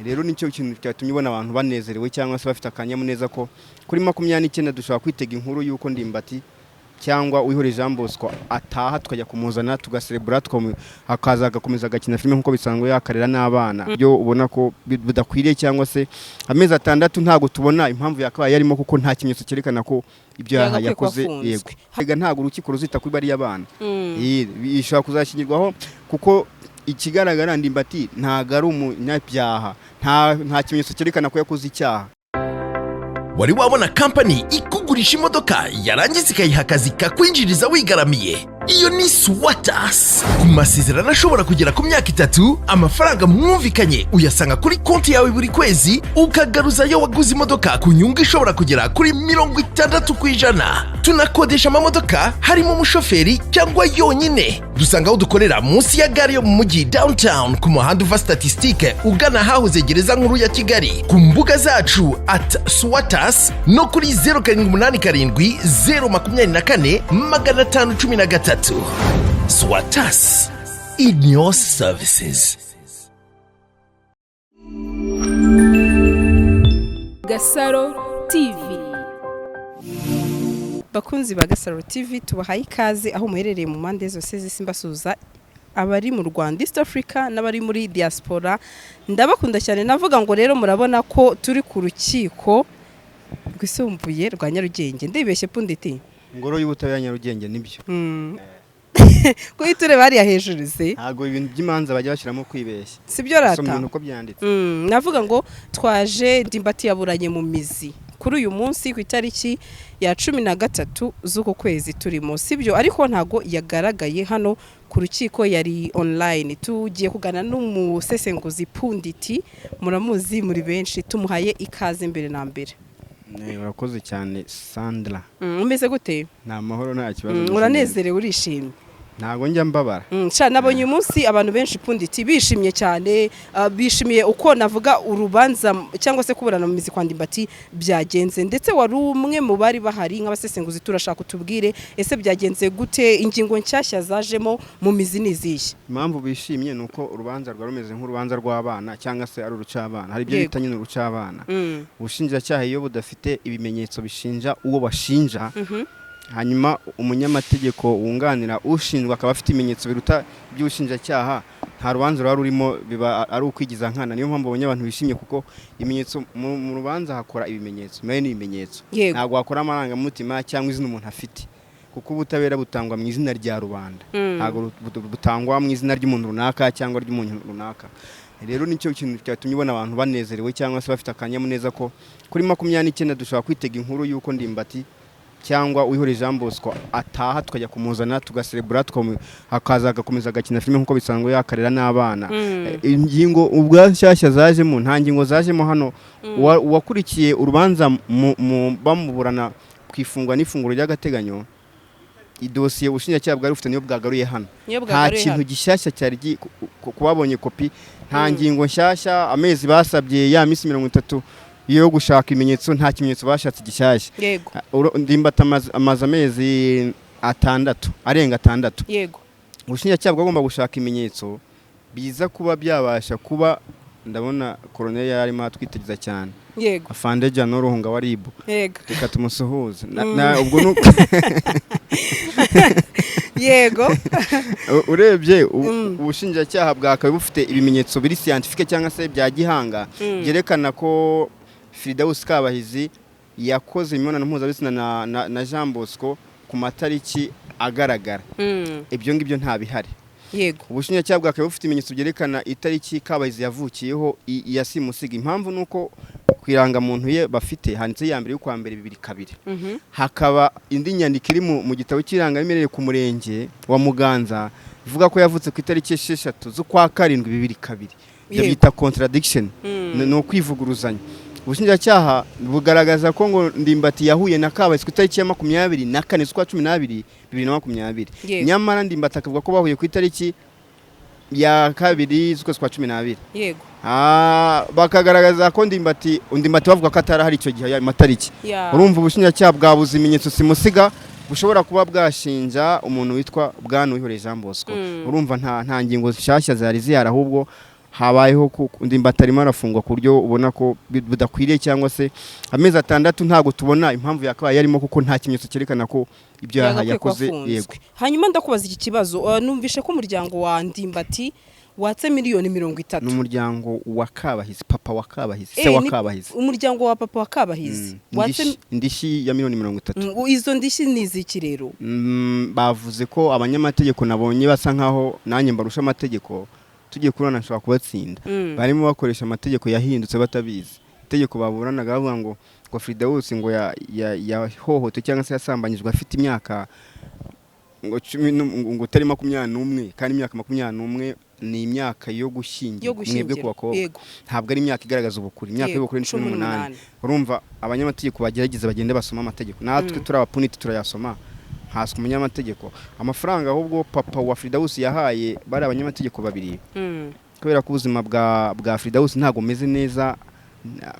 rero nicyo kintu cyatumye ubona abantu banezerewe cyangwa se bafite akanyamuneza ko kuri 29 dushobora kwitega inkuru yuko Ndimbati cyangwa wihore Jean Bosco ataha tukajya kumuzana tugacelebra akaza agakomeza agakina filime nkuko bisanzwe yakarera n'abana byo ubona ko bidakwiriye cyangwa se amezi 6 ntago tubona impamvu yakabaye yarimo kuko nta kimenyetso cyerekana ko ibyo yakoze yego hega ntago urukiko ruzita kuri bari y'abana bishobora kuzashyingirwaho kuko ikigaragara Ndimbati ntago ari umunyabyaha nta kimenyetso cyerekana ko yakoze icyaha. Wari wabona company ikugurisha imodoka yarangiza ikayiha akazi kakwinjiriza wigaramiye? Iyo ni SWATAS. Ku masezerano ashobora kugera ku myaka 3, amafaranga mwumvikanye uyasanga kuri konti yawe buri kwezi, ukagaruza yo waguze imodoka ku nyungu ishobora kugera kuri 60%. Tunakodesha amamodoka harimo umushoferi cyangwa yonyine. Dusanga aho dukorera munsi ya gare yo mu mujyi downtown ku muhanda uva Statistique ugana Havuzwe gereza nkuru ya Kigali. Ku mbuga zacu @SWATAS no kuri 0787 SWATAS, in your services. GASARO TV. Bakunzi ba GASARO TV tubahaye ikaze aho muherereye mu mande zose zisimbasuza abari mu Rwanda, East Africa n'abari muri diaspora. Ndabakunda cyane, navuga ngo rero murabona ko turi ku rukiko rwisumbuye rwa Nyarugenge. Ndibeshye punditi Ngoro y'ubutabera Nyarugenge nibyo. Kuyiture bari ya hejuru se ntago ibintu by'imanza bajya bashyiramo kwibeshya sibyo rata somye uko byanditse. Navuga ngo twaje Ndimbati yaburanye mu mizi kuri uyu munsi ku itariki ya 13 z'uko kwezi turimo, sibyo ariko ntago yagaragaye hano ku rukiko, yari online. Tugiye kugana n'umusesenguzi punditi, muramuzi muri benshi, tumuhaye ikaze mbere na mbere. Urakoze cyane Sandra. Umeze gute? Nta mahoro nta kibazo. Uranezerewe urishimye? Ntago njya mbabara. Nabonye umunsi abantu benshi punditi bishimye cyane, bishimiye uko navuga urubanza cyangwa se kuburana mu mizi kwa Ndimbati byagenze, ndetse wari umwe mu bari bahari nk'abasesenguzi. Turashaka utubwire ese byagenze gute, ingingo nshyashya zajemo mu mizi niziye? Impamvu bishimye nuko urubanza rwa rumeze nk'urubanza rw'abana cyangwa se ari urucabana. Hari ibyo bita nyine urucabana. Ubushinjacyaha iyo budafite ibimenyetso bishinja uwo bashinja, hanyuma umunyamategeko wunganira ushinjwa akaba afite ibimenyetso biruta by'ubushinjacyaha, nta rubanza rwa rurimo, biba ari ukwigiza nkana. Niyo mpamvu abonye abantu bishimye kuko ibimenyetso mu rubanza hakora ibimenyetso, nayo ni ibimenyetso, ntabwo hakora amarangamutima cyangwa izina umuntu afite, kuko ubutabera butangwa mu izina rya rubanda, ntabwo butangwa mu izina ry'umuntu runaka cyangwa ry'umuntu runaka. Rero nicyo kintu cyatumye ubona abantu banezerewe cyangwa se bafite akanyamuneza ko kuri 29 dushobora kwitega inkuru yuko Ndimbati cyangwa wihore Jean Bosco ataha tukajya kumuzana tugacelebra akaza agakomeza agakina filime nkuko bisanzwe yakarera n'abana. Ingingo ubwashyashya zajemo, nta ngingo zajemo hano. Wakurikiye urubanza bamuburana kwifungwa n'ifunguro ry'agateganyo, idosiye ubushinjacyaha bwari bufite niyo bwagaruye hano. Nta kintu gishyashya cyari kubabonye kopi, nta ngingo nshyashya. Amezi basabye ya misi 30 yo gushaka ibimenyetso, nta kimenyetso bashatse gishyashya. Ndimbati amaze amezi 6 arenga 6. Yego ubushinjacyaha bwagomba gushaka ibimenyetso biza kuba byabasha kuba, ndabona Colonel yarimo atwitegeza cyane. Yego afande Jano Ruhunga wa RIB. Yego reka tumusuhuze ubwo nuko yego urebye ubushinjacyaha bwakabe bufite ibimenyetso biri scientifique cyangwa se bya gihanga byerekana ko FILDAUS Kabahizi yakoze imibonano mpuzabitsina na Jean Bosco ku matariki agaragara. Ibyo ngibyo nta bihari. Yego ubushinjacyaha bwakabe bufite ibimenyetso byerekana itariki Kabahizi yavukiyeho yasimusiga. Impamvu nuko kwiranga muntu ye bafite handitse ya mbere y'ukwa mbere 22. Hakaba indi nyandiko iri mu gitabo cy'irangamimerere ku murenge wa Muganza ivuga ko yavutse ku itariki 6 z'ukwa 7 22. Ibyo bita contradiction, no kwivuguruzanya. Ubushinjacyaha bugaragaza ko ngo Ndimbati yahuye na Kabahizi ku itariki ya 24 z'ukwa 12 2020. Nyamara Ndimbati akavuga ko bahuye ku itariki ya 2 z'ukwa 12. Yego bakagaragaza ko Ndimbati bavuga ko atarahari icyo gihe ya matariki. Urumva ubushinjacyaha bwabuze ibimenyetso simusiga bushobora kuba bwashinja umuntu witwa Bwana wihore Jean Bosco. Urumva nta ngingo nshyashya zari zihari, ahubwo habayeho Ndimbati arimo arafungwa ku buryo ubona ko budakwiriye, cyangwa se amezi 6 ntago tubona impamvu yakabaye yarimo, kuko nta kimenyetso cyerekana ko ibyo yakoze. Yego, hanyuma ndakubaza iki kibazo, numvishe ko umuryango wa Ndimbati watse miliyoni 30. N'umuryango wa Kabahizi, papa wa Kabahizi, se wa Kabahizi. Umuryango wa papa wa Kabahizi watse indishi ya miliyoni 30. Izo ndishi niziki rero? Bavuze ko abanyamategeko nabonye basa nkaho nanjye mbarusha amategeko, tugiye kurana nshobora kubatsinda. Barimo bakoresha amategeko yahindutse batabizi. Itegeko baburanaga bavuga ngo FILDAUS ngo yahohote cyangwa se yasambanyijwe afite imyaka ngo 10 ngo tari 21, kandi imyaka 21 ni imyaka yo gushyingira mwebwe ku bakobwa, ntabwo ari imyaka igaragaza ubukuri. Imyaka y'ubukuri ni 18. urumva abanyamategeko bagerageza bagende basoma amategeko, natwe turi abapuniti turayasoma haswe umunyamategeko. Amafaranga ahubwo papa wa FILDAUS yahaye bari abanyamategeko babiri, kubera ko ubuzima bwa FILDAUS ntago meze neza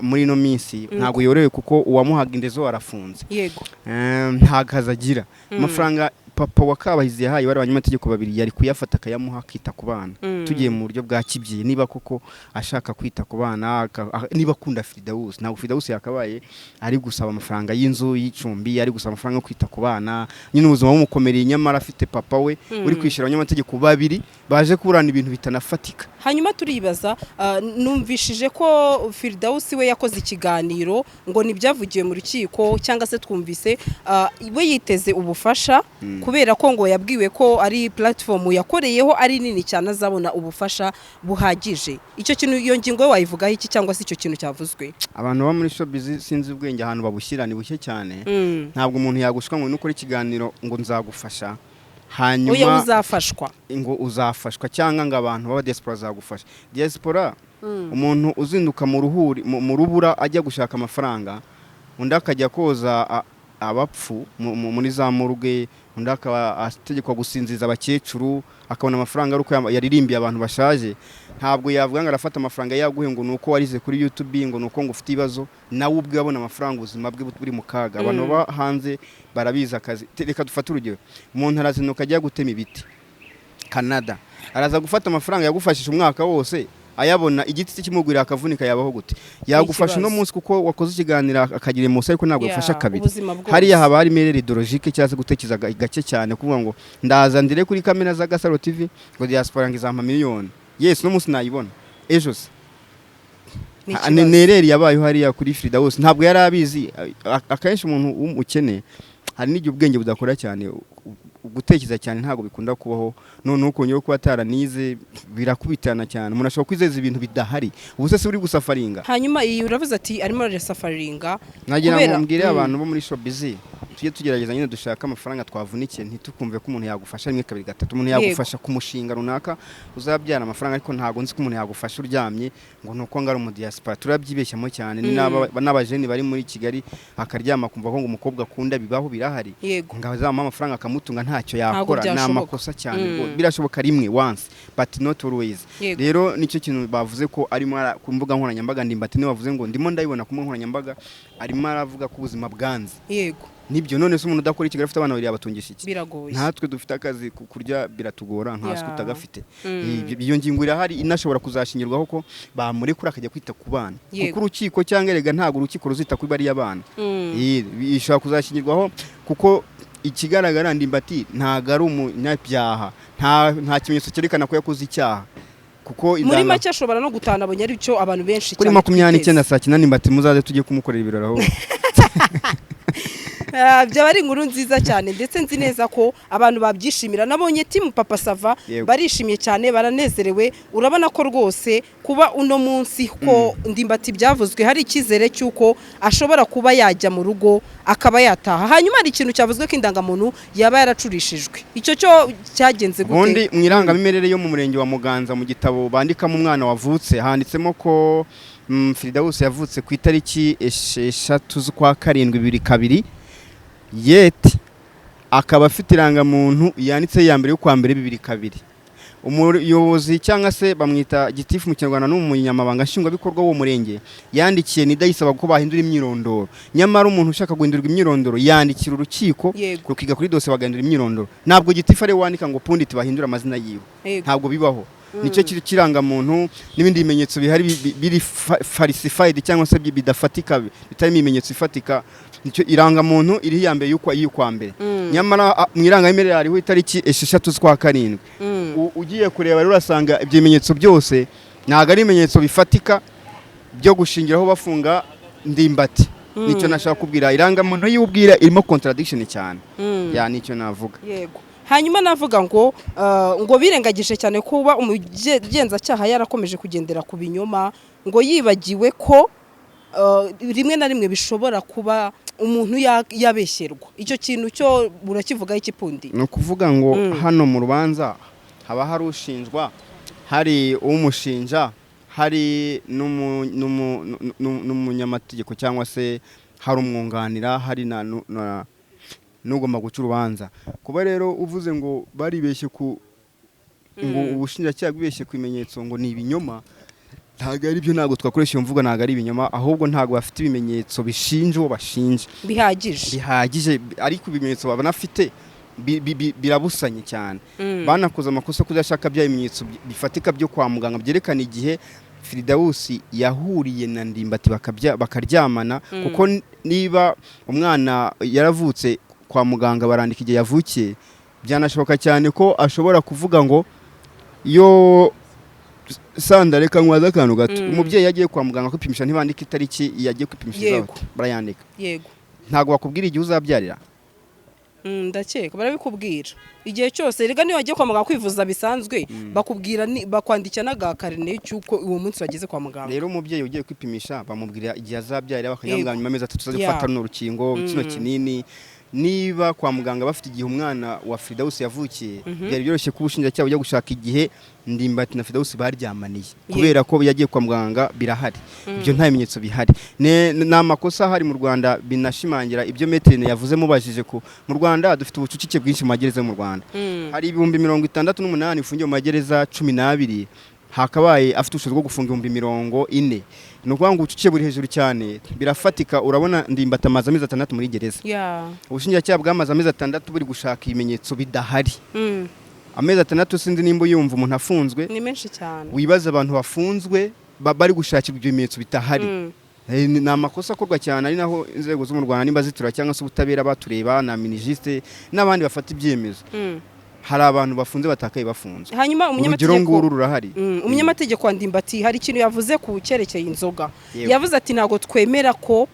muri no minsi, ntago yorewe kuko uwamuhaga indezo arafunze. Yego, ntago azagira amafaranga. Papa wa Kabahizi yahaye bari abanyamategeko babiri, yari kuyafata akayamuha kwita ku bana. Tugiye mu buryo bwa kibyiye, niba koko ashaka kwita ku bana, niba akunda FILDAUS, ntabwo FILDAUS yakabaye ari gusaba amafaranga y'inzu y'icumbi, ari gusaba amafaranga yo kwita ku bana. Nyine ubuzima bumukomereye, nyamara afite papa we uri kwishyura abanyamategeko babiri baje kuburana ibintu bitanafatika. Hanyuma turibaza, numvishije ko FILDAUS we yakoze ikiganiro ngo nibyavugiye mu rukiko, cyangwa se twumvise we yiteze ubufasha kubera ko ngo yabwiwe ko ari platform yakoreyeho ari nini cyane azabona ubufasha buhagije. Icyo kintu iyo ngingo wayivugaho iki, cyangwa se icyo kintu cyavuzwe? Abantu ba muri showbiz sinzi ubwenge ahantu babushyira ni bushye cyane. Ntabwo umuntu yagushwa ngo nukora ikiganiro ngo nzagufasha hanyuma oya uzafashwa, ngo uzafashwa, cyangwa ngo abantu baba diaspora zagufasha. Diaspora umuntu uzinduka mu rubura ajya gushaka amafaranga, undi akajya koza abapfu muri za muruge, undi akaba ategekwa gusinziza abakecuru, akabona amafaranga ari uko yaririmbiye abantu bashaje. Ntabwo yavuga ngo arafata amafaranga yaguhe ngo nuko warize kuri YouTube, ngo nuko ngo ufite ibibazo. Nawe ubwe abona amafaranga, ubuzima bwe buri mu kaga. Abantu ba hanze barabiza akazi. Reka dufate urugero, umuntu arazinuka ajya gutema ibiti Canada, araza gufata amafaranga yagufashije umwaka wose, ayabona igiti kimugwira akavunika, yabaho gute? Yagufasha no munsi kuko wakoze ikiganira akagira emotion, ariko ntabwo yafasha kabiri. Hariya haba hari mere ideologique cyangwa gutekiza gake cyane, kuvuga ngo ndaza ndire kuri kamera za GASARO TV ngo diaspora ngizampa miliyoni. Yes, no munsi nayibona ejo se nereri yabayeho hariya kuri FILDAUS, ntabwo yari abizi. Akenshi umuntu umukene hari n'igihe ubwenge budakora cyane, gutekereza cyane ntago bikunda kubaho. None uko nyoko kuba taranize birakubitana cyane, umuntu ashobora kwizeza ibintu bidahari. Ubuse se uri gusafaringa, hanyuma iyi uravuze ati arimo arasafaringa. Nagira ngo mbwire abantu bo muri showbiz tujye tugerageza nyine dushaka amafaranga twavunikiye, ntitukumve ko umuntu yagufasha 1 2 3. Umuntu yagufasha ku mushinga runaka uzabyara amafaranga, ariko ntago nzi ko umuntu yagufasha uryamye ngo nuko ngara mu diaspora. Turabyibeshyamo cyane. Ni n'abajeni bari muri Kigali akaryama kumva ko ngo umukobwa akunda, bibaho birahari. Ngaho zama amafaranga akamutunga ntacyo yakora, n'amakosa cyane. Birashoboka rimwe once but not always. Rero nicyo kintu bavuze ko arimo ku mbuga nkoranyambaga. Ndimbati ni bavuze ngo ndimo ndabibona ku mbuga nkoranyambaga, arimo aravuga ku buzima bwanze. Yego, nibyo. None se umuntu udakora ikigali afite abana babiri abatungisha iki? Biragoye. Natwe dufite akazi kurya biratugora, nkaswe utagafite. Iyo ngingo irahari, inashobora kuzashingirwaho ko bamurekura akajya kwita ku bana, kuko urukiko cyangwa erega ntabwo urukiko ruzita kuri bari y'abana. Ishobora kuzashingirwaho kuko ikigaragara Ndimbati ntago ari umunyabyaha, nta kimenyetso cyerekana ko yakoze icyaha. Kuko muri make ashobora no gutana abonye ari cyo abantu benshi cyane. Kuri 29 saa 9 Ndimbati muzaze tujye kumukorera ibirori aho. Byaba ari inkuru nziza cyane, ndetse nzi neza ko abantu babyishimira. Nabonye timu Papa Sava barishimiye cyane, baranezerewe. Urabona ko rwose kuba uno munsi ko Ndimbati byavuzwe hari ikizere cyuko ashobora kuba yajya mu rugo akaba yataha. Hanyuma hari ikintu cyavuzwe ko indangamuntu yaba yaracurishijwe. Icyo cyo cyagenze gute? Ubundi mu irangamimerere yo mu murenge wa Muganza mu gitabo bandikamo umwana wavutse handitsemo ko FILDAUS yavutse ku itariki 6 z'ukwa 7 2022. Yet akaba afite irangamuntu yanditse ya mbere yo kwa mbere 2022. Umuyobozi cyangwa se bamwita gitifu mu Kinyarwanda n'umunyamabanga nshingwabikorwa wo murenge yandikiye Nida yisaba ko bahindura imyirondoro. Nyamara umuntu ushaka guhindurwa imyirondoro yandikira urukiko rukiga kuri dose bagahindura imyirondoro. Ntabwo gitifu ari wandika ngo punditi bahindura amazina yiwe, ntabwo bibaho. nicyo kiranga muntu n'ibindi bimenyetso bihari biri falsified cyangwa se bidafatika bitari ibimenyetso ifatika nicyo iranga muntu iri yambaye y'ukwa mbere nyamara mu irangamimerere hariho itariki 6 z'ukwa karindwi ugiye kureba rero urasanga ibyo bimenyetso byose ntago ari ibimenyetso bifatika byo gushingiraho bafunga ndimbati nicyo nashaka kubwira irangamuntu y'ubwira irimo contradiction cyane ya nicyo navuga yego hanyuma navuga ngo birengagije cyane kuba umugenzacyaha yarakomeje kugendera ku binyoma ngo yibagiwe ko rimwe na rimwe bishobora kuba umuntu yabeshyerwa icyo kintu cyo burakivuga ikipundi no kuvuga ngo hano mu rubanza haba hari ushinjwa hari umushinja hari n'umunyamategeko cyangwa se hari umwunganira hari n'ugomba guca urubanza kuba rero uvuze ngo baribeshye ngo ubushinjacyaha bwibeshye ku bimenyetso ngo ni ibinyoma ntabwo ari byo ntabwo twakoresha iyo mvugo ntabwo ari ibinyoma ahubwo ntabwo bafite ibimenyetso bishinja uwo bashinja bihagije ariko ibimenyetso banafite birabusanye cyane banakoze amakosa kudashaka bya bimenyetso bifatika byo kwa muganga byerekana igihe FILDAUS yahuriye na Ndimbati bakaryamana kuko niba umwana yaravutse kwa muganga barandika igihe yavukiye byanashoboka cyane ko ashobora kuvuga ngo yo sanda reka nkwaza akantu gato umubyeyi yagiye kwa muganga kwipimisha ntibandika itariki yagiye kwipimisha barayandika yego ntago bakubwira igihe uzabyarira ndakeka barabikubwira igihe cyose rega niyo wagiye kwa muganga kwivuza bisanzwe bakubwira bakwandikira n'agakarine cyuko uwo munsi wageze kwa muganga rero umubyeyi ugiye kwipimisha bamubwira igihe azabyarira bakanyambwa nyuma amezi 3 gufata n'urukingo kino kinini niba kwa muganga bafite igihe umwana wa FILDAUS yavukiye byari byoroshye kubushinjacyaha ujya gushaka igihe Ndimbati na FILDAUS baryamaniye kubera ko yagiye kwa muganga birahari ibyo nta bimenyetso bihari n'amakosa hari mu Rwanda binashimangira ibyo metrine yavuze mubajije ko mu Rwanda dufite ubucucike bwinshi mu magereza mu Rwanda hari ibihumbi 68 ufungiye mu magereza 12 hakabaye afite ubushobozi bwo gufunga 40 no kuvuga ngo ucuciye buri hejuru cyane birafatika urabona Ndimbati amaze amezi 6 muri gereza ubushinjacyaha bwamaze amezi 6 buri gushaka ibimenyetso bidahari amezi 6 sinzi nimba yumva umuntu afunzwe ni menshi cyane wibaza abantu bafunzwe bari gushakira ibyo bimenyetso bitahari ni amakosa akorwa cyane ari naho inzego zo mu Rwanda nimba zitura cyangwa se ubutabera batureba na minijiste n'abandi bafata ibyemezo hari abantu bafunze batakaye bafunze hanyuma umunyamategeko wa Ndimbati hari ikintu yavuze ku cyerekeye inzoga yavuze ati ntago twemera ko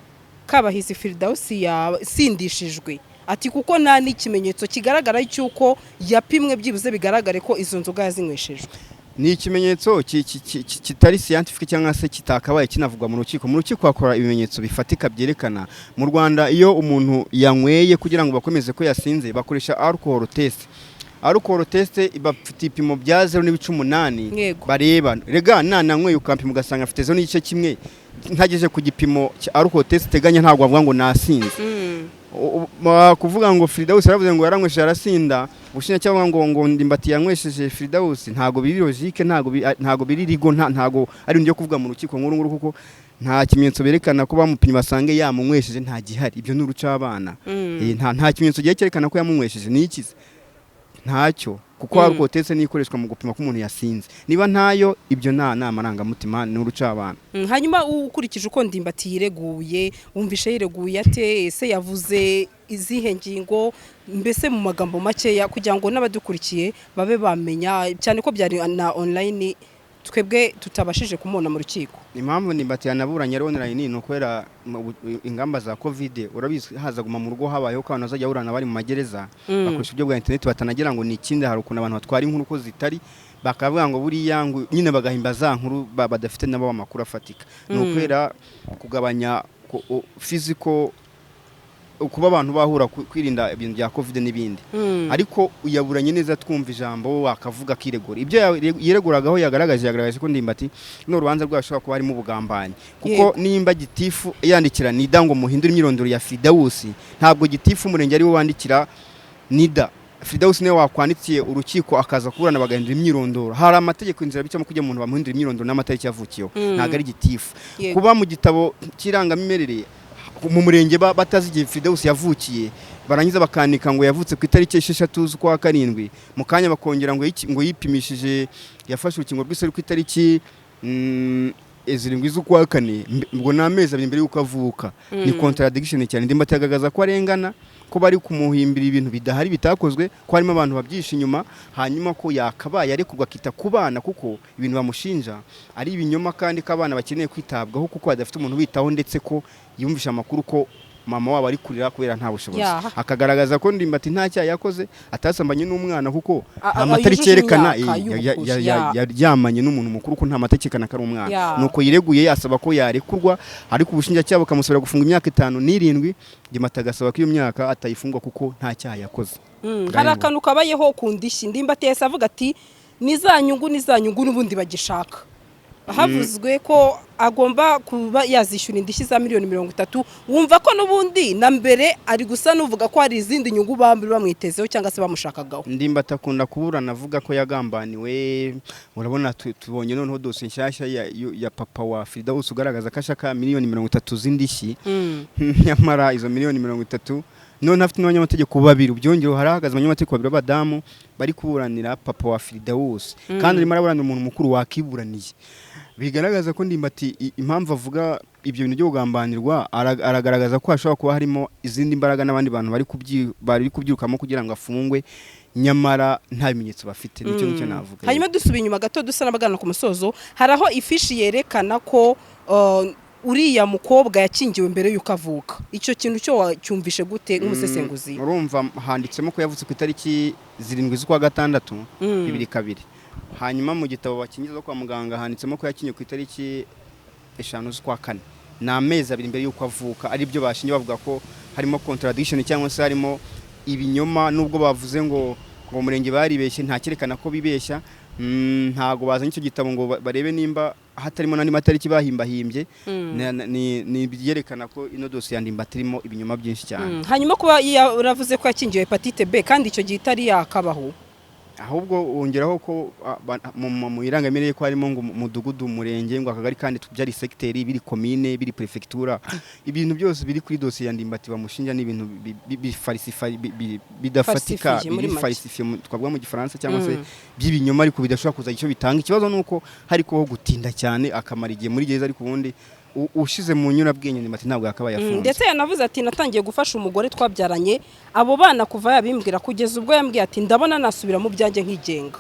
Kabahizi FILDAUS yasindishijwe ati kuko nta n'ikimenyetso kigaragara cy'uko yapimwe byibuze bigaragare ko izo nzoga yazinyweshejwe ni ikimenyetso kitari scientifique cyangwa se kitakabaye kinavugwa mu rukiko hakora ibimenyetso bifatika byerekana mu Rwanda iyo umuntu yanyweye kugira ngo bakomeze ko yasinze bakoresha alcohol test bafite ipimo bya 0.8 bareba rega nananyweye ukampima ugasanga afite 0.1 ntageje ku gipimo cya alcohol test teganya ntabwo bavuga ngo nasinze kuvuga ngo FILDAUS yaravuze ngo yaranyweshe arasinda ubushinjacyaha ngo Ndimbati yanywesheje FILDAUS ntago biri logique ntago biri rigo ntago ari ndyo kuvuga mu rukiko nkuru kuko nta kimenyetso berekana ko bamupimye basange yamunywesheje nta gihari ibyo n'uruca abana nta kimenyetso gihe cyerekana ko yamunywesheje ni ikize ntacyo kuko alcohol test nikoreshwa mu gupima ko umuntu yasinze niba ntayo ibyo nta marangamutima n'uruca abana hanyuma ukurikije uko Ndimbati yireguye wumvishe yireguye ate ese yavuze izihe ngingo mbese mu magambo makeya kugira ngo n'abadukurikiye babe bamenya cyane ko byari na online twebwe tutabashije kumubona mu rukiko impamvu Ndimbati yanaburanye online no kwera ingamba za covid urabizi haza guma mu rugo habayeho ko abantu bazajya burana bari mu magereza bakoresha ibyo bwa internet batanagira ngo ni ikindi hari ukuntu abantu batwara inkuru ko zitari bakavuga ngo buri yangu nyine bagahimba za nkuru badafite nabo amakuru afatika no kwera kugabanya physical kuba abantu bahura kwirinda ibintu bya covid n'ibindi ariko uyaburanye neza twumva ijambo wakavuga kiregura ibyo yireguragaho yagaragaje ko Ndimbati no rubanza rwashobora kuba harimo ubugambanyi kuko nimba gitifu yandikira Nida ngo muhindure imyirondoro ya FILDAUS ntabwo gitifu umurenge ari we wandikira Nida FILDAUS niwe wakwandikiye urukiko akaza kuburana bagahindura imyirondoro hari amategeko inzira bicamo kujya umuntu bamuhindura imyirondoro n'amatariki yavukiyeho ntabwo ari gitifu kuba mu gitabo kirangamimerere mu murenge batazi igihe FILDAUS yavukiye, barangiza bakanika ngo yavutse ku itariki 6 z'ukwa karindwi, mu kanya bakongera ngo yipimishije yafashe urukingo rw'ise ku itariki 7 z'ukwa kane, ngo n'amezi abiri mbere y'uko avuka. Ni contradiction cyane. Ndimbati yagaragaza ko arengana, ko bari kumuhimbira ibintu bidahari bitakozwe, ko harimo abantu babyisha inyuma, hanyuma ko yakabaye arekurwa akita ku bana kuko ibintu bamushinja ari ibinyoma, kandi ko abana bakeneye kwitabwaho kuko badafite umuntu bitaho, ndetse ko yumvisha amakuru ko mama wabo ari kurira kubera nta bushobozi. Akagaragaza ko Ndimbati nta cyaha yakoze, atasambanye n'umwana kuko nta matariki yerekana yaryamanye n'umuntu mukuru, ko nta matariki yerekana ko ari umwana. Nuko yireguye yasaba ko yarekurwa, ariko ubushinjacyaha bukamusabira gufunga imyaka 5 n'irindwi. Ndimbati agasaba ko iyo myaka atayifungwa kuko nta cyaha yakoze. Hari akantu kabayeho ku ndishyi. Ndimbati yahise avuga ati nizanyungu n'ubundi bagishaka. Havuzwe ko agomba kuba yazishyura indishyi za $30,000,000. Wumva ko n'ubundi na mbere ari gusa nuvuga ko hari izindi nyungu bamwitezeho cyangwa se bamushakagaho. Ndimbati akunda kuburana avuga ko yagambaniwe. Urabona tubonye noneho dosiye nshyashya ya papa wa FILDAUS ugaragaza ko ashaka $30,000,000 z'indishyi. Nyamara izo $30,000,000 none afite n'abanyamategeko babiri. Byongero harahagaze abanyamategeko babiri b'abadamu bari kuburanira papa wa FILDAUS, kandi arimo araburanira umuntu mukuru wakiburaniye. Bigaragaza ko Ndimbati impamvu avuga ibyo bintu byo kugambanirwa, aragaragaza ko hashobora kuba harimo izindi mbaraga n'abandi bantu bari kubyirukamo kugira ngo afungwe, nyamara nta bimenyetso bafite. Nicyo navuga. Hanyuma dusubiye inyuma gato dusa n'abagana ku musozo, haraho ifishi yerekana ko uriya mukobwa yakingiwe mbere y'uko avuka. Icyo kintu cyo wacyumvishe gute nk'umusesenguzi? Urumva handitsemo ko yavutse ku itariki 7 z'ukwa gatandatu 2002. Hanyuma mu gitabo bakingiza kwa muganga handitsemo ko yakinye ku itariki 5 z'ukwa kane. Na amezi abiri mbere y'uko avuka. Ari byo bashinye bavuga ko harimo contradiction cyangwa se harimo ibinyoma, nubwo bavuze ngo murenge baribeshye, nta cyerekana ko bibeshya. Ntago bazanye icyo gitabo ngo barebe nimba hatarimo n'andi matariki bahimbahimbye. Ni byerekana ko ino dosiye ya Ndimbati irimo ibinyoma byinshi cyane. Hanyuma kuba uravuze ko yakingiwe hepatite B kandi icyo gihe itari yakabaho, ahubwo wongeraho ko mu irangamirire ko harimo ngo umudugudu, umurenge, ngo akagari, kandi byari secteur, biri commune, biri prefecture. Ibintu byose biri kuri dosiye ya Ndimbati bamushinja n'ibintu bidafatika, biri falsifié twavuga mu gifaransa, cyangwa se by'ibinyoma ariko bidashobora kuza icyo bitanga. Ikibazo nuko hariko gutinda cyane akamara igihe muri gereza, ariko ubundi ushize mu nyurabwenge Ndimbati ntabwo yakabaye afunze. Ndetse yanavuze ati natangiye gufasha umugore twabyaranye abo bana kuva yabimbwira kugeza ubwo yambwiye ati ndabona nasubira mu byanjye nkigenga.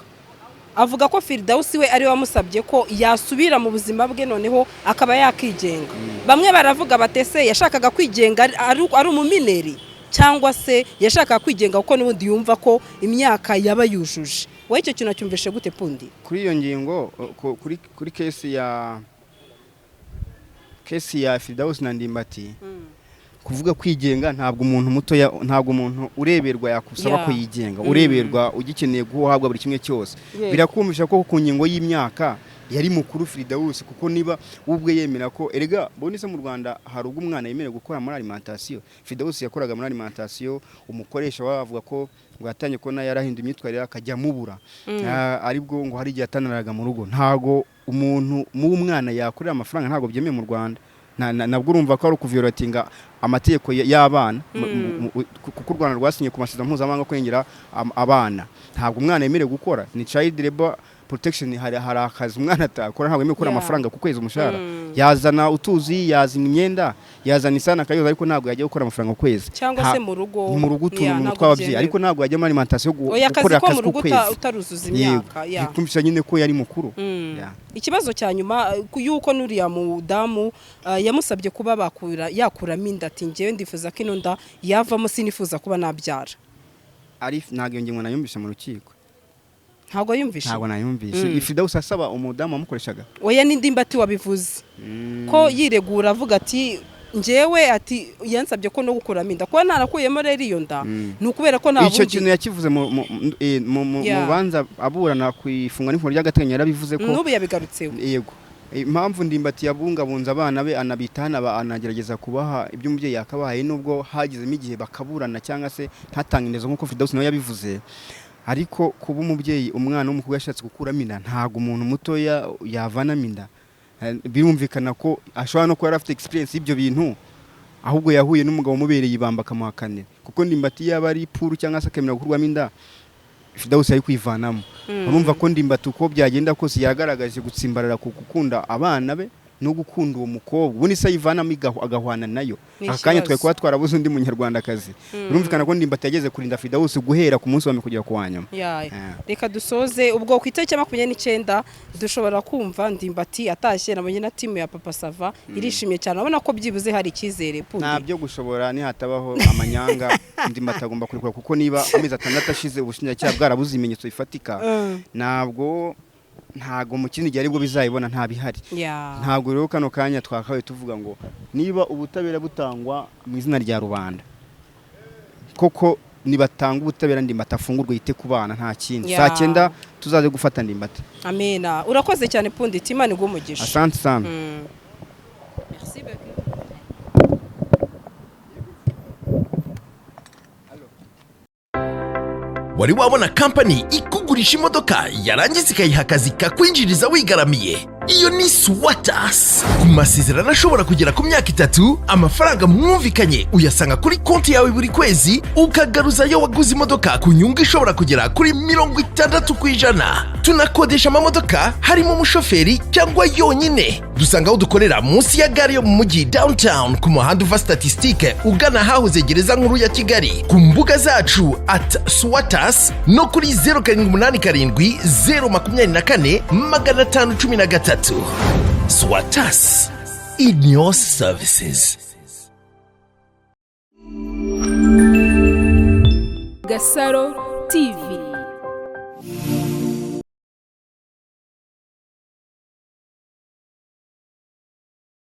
Avuga ko FILDAUS we ari wamusabye ko yasubira mu buzima bwe noneho akaba yakigenga. Bamwe baravuga batese yashakaga kwigenga ari umumineri, cyangwa se yashakaga kwigenga kuko n'ubundi yumva ko imyaka yaba yujuje. Wowe icyo kintu cyumvishe gute Pundi? Kuri iyo ngingo, kuri kesi ya FILDAUS na Ndimbati, kuvuga kwigenga ntabwo umuntu muto, ntabwo umuntu ureberwa yakusaba ko yigenga. Ureberwa ugikeneye guhabwa buri kimwe cyose. Birakumvisha ko ku ngingo y'imyaka yari mukuru FILDAUS, kuko niba ubwe yemera ko erega bonise mu Rwanda hari ubwo umwana yemerewe gukora muri alimentation. FILDAUS yakoraga muri alimentation, umukoresha bavuga ko ngo yatanye ko yarahinda imyitwarire akajya mubura. Aribwo ngo hari igihe atanaraga mu rugo. Ntago umuntu mu umwana yakorera amafaranga, ntago byemeye mu Rwanda. Nabwo urumva ko ari ukuvioratinga amategeko y'abana, kuko u Rwanda rwasinye ku masezerano mpuzamahanga kurengera abana. Ntabwo umwana yemerewe gukora, ni child labor protection. hari akazi umwana atakora, ntabwo yemerewe gukora amafaranga ku kwezi umushahara. Yazana utuzi, yazana imyenda, yazana isana akayoza, ariko ntabwo yajya gukora amafaranga ku kwezi. Cyangwa se mu rugo twababyeyi, ariko ntabwo yajya muri alimentation gukora akazi ku kwezi utaruzuza imyaka. Bikumvisha nyine ko yari mukuru. Ikibazo cya nyuma yuko nuriya mudamu yamusabye kuba yakuramo inda, ati ngewe ndifuza ko ino nda yavamo, sinifuza kuba nabyara. Ntabwo iyo ngingo nayumvisha mu rukiko. Ntabwo yumvishe? Ntabwo nayumvishe. FILDAUS asaba umudamu wamukoreshaga. Oya, ni Ndimbati wabivuze ko yiregura avuga ati ngewe ati yansabye ko no gukuramo inda, kuba narakuyemo rero iyo nda ni ukubera ko nta bundi. Icyo kintu yakivuze mu banza aburana ku ifungwa n'ifungwa ry'agateganyo, yarabivuze ko n'ubu yabigarutseho. Yego, impamvu Ndimbati yabungabunza abana be anabitana, anagerageza kubaha ibyo umubyeyi yakabahaye, nubwo hagizemo igihe bakaburana cyangwa se ntatanga indezo nk'uko FILDAUS nawe yabivuze. Ariko kuba umubyeyi umwana w'umukobwa yashatse gukuramo inda, ntago umuntu muto yavanamo inda. Birumvikana ko ashobora no kuba afite experience y'ibyo bintu, ahubwo yahuye n'umugabo umubereye ibamba akamuhakanira kuko Ndimbati yaba ari puru cyangwa se akemera gukurwamo inda FILDAUS ari kwivanamo urumva ko Ndimbati uko byagenda kose yagaragaje gutsimbarara ku gukunda abana be no gukunda uwo mukobwa ubundi se yivanamo agahwana nayo akanya twe kuba twarabuze undi munyarwandakazi urumvikana ko Ndimbati yageze kurinda FILDAUS guhera ku munsi wa kugera ku wanyuma. Reka dusoze ubwo ku itariki ya 29 dushobora kumva Ndimbati atashye nabonye na timu ya Papa Sava irishimye cyane abona ko byibuze hari ikizere pundi nabyo gushobora ni hatabaho amanyanga Ndimbati agomba kurikura kuko niba amezi 6 ashize ubushinjacyaha bwarabuze ibimenyetso bifatika ntago mu kindi gihe aribwo bizayibona nta bihari ntago rero kano kanya twakawe tuvuga ngo niba ubutabera butangwa mu izina rya rubanda koko nibatanga ubutabera Ndimbati afungurwe yite ku bana nta kindi saa 9 tuzaze gufata Ndimbati. Amena urakoze cyane pundi Imana igumugisha. Asante sana. Merci beaucoup. wari wabona kampani ikugurisha imodoka yarangiza ikayiha akazi kakwinjiriza wigaramiye? Iyo ni SWATAS. Ku masezerano ashobora kugera ku myaka 3, amafaranga mwumvikanye uyasanga kuri konti yawe buri kwezi, ukagaruza yo waguze imodoka ku nyungu ishobora kugera kuri 60%. Tunakodesha amamodoka harimo umushoferi cyangwa yonyine. Dusanga aho dukorera munsi ya gare yo mu mujyi downtown ku muhanda uva Statistique ugana hahoze gereza nkuru ya Kigali. Ku mbuga zacu @SWATAS no kuri 0787 SWATAS, in your services. GASARO TV.